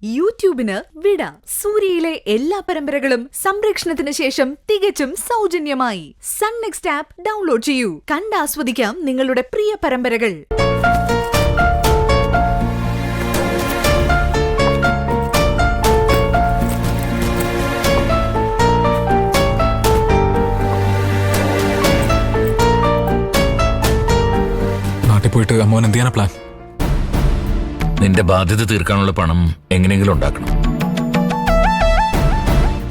യൂട്യൂബിന് വിട. സൂര്യയിലെ എല്ലാ പരമ്പരകളും സംരക്ഷണത്തിന് ശേഷം തികച്ചും സൗജന്യമായി സൺ നെക്സ്റ്റ് ആപ്പ് ഡൗൺലോഡ് ചെയ്യൂ. കണ്ടാസ്വദിക്കാം നിങ്ങളുടെ പ്രിയ പരമ്പരകൾ. നാട്ടിൽ പോയിട്ട് അമ്മോൻ എന്ത് ചെയ്യാനാ പ്ലാൻ? നിന്റെ ബാധ്യത തീർക്കാനുള്ള പണം എങ്ങനെയെങ്കിലും ഉണ്ടാക്കണം.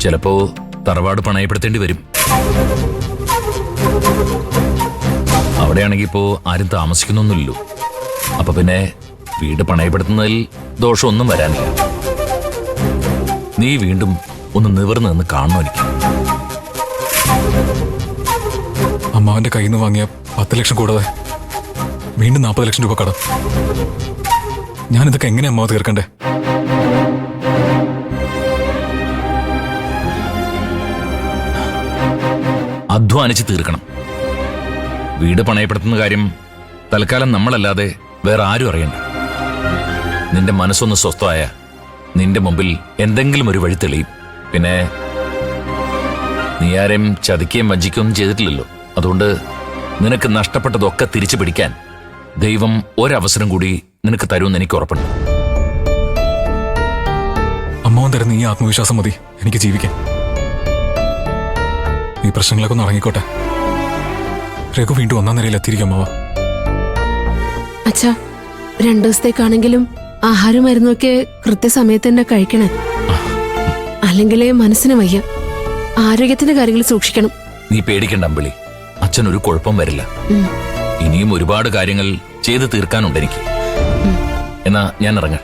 ചിലപ്പോ തറവാട് പണയപ്പെടുത്തേണ്ടി വരും. അവിടെയാണെങ്കി ഇപ്പോ ആരും താമസിക്കുന്നൊന്നുമില്ലല്ലോ. അപ്പൊ പിന്നെ വീട് പണയപ്പെടുത്തുന്നതിൽ ദോഷമൊന്നും വരാനില്ല. നീ വീണ്ടും ഒന്ന് നിവർന്ന് നിന്ന് കാണണം. എനിക്ക് അമ്മാവന്റെ കയ്യിൽ നിന്ന് വാങ്ങിയ 10 ലക്ഷം കൂടാതെ വീണ്ടും 40 ലക്ഷം രൂപ കടം. ഞാനിതൊക്കെ എങ്ങനെ അമ്മാവ് തീർക്കണ്ടേ? അധ്വാനിച്ച് തീർക്കണം. വീട് പണയപ്പെടുത്തുന്ന കാര്യം തൽക്കാലം നമ്മളല്ലാതെ വേറെ ആരും അറിയണ്ട. നിന്റെ മനസ്സൊന്ന് സ്വസ്ഥമായ നിന്റെ മുമ്പിൽ എന്തെങ്കിലും ഒരു വഴി തെളിയും. പിന്നെ നീ ആരെയും ചതിക്കുകയും വഞ്ചിക്കുകയൊന്നും ചെയ്തിട്ടില്ലല്ലോ. അതുകൊണ്ട് നിനക്ക് നഷ്ടപ്പെട്ടതൊക്കെ തിരിച്ചു പിടിക്കാൻ ദൈവം ഒരവസരം കൂടി നിനക്ക് തരുമെന്ന് എനിക്ക് ഉറപ്പുണ്ട്. അമ്മാവൻ തരുന്ന ഈ ആത്മവിശ്വാസം മതി എനിക്ക് ജീവിക്കാൻ. ഈ പ്രശ്നങ്ങളൊക്കെ ഒന്ന് ഇറങ്ങിക്കോട്ടെ. രഘു വീണ്ടും ഒന്നാം നിലയിൽ എത്തിയിരിക്കും അമ്മാവ. അച്ഛാ, 2 ദിവസത്തേക്കാണെങ്കിലും ആഹാരം മരുന്നൊക്കെ കൃത്യസമയത്ത് തന്നെ കഴിക്കണേ. അല്ലെങ്കിലേ മനസ്സിന് വയ്യ. ആരോഗ്യത്തിന്റെ കാര്യങ്ങൾ സൂക്ഷിക്കണം. നീ പേടിക്കണ്ട അമ്പിളി, അച്ഛനൊരു കുഴപ്പം വരില്ല. ഇനിയും ഒരുപാട് കാര്യങ്ങൾ ചെയ്തു തീർക്കാനുണ്ട് എനിക്ക്. എന്നാ ഞാൻ ഇറങ്ങാം.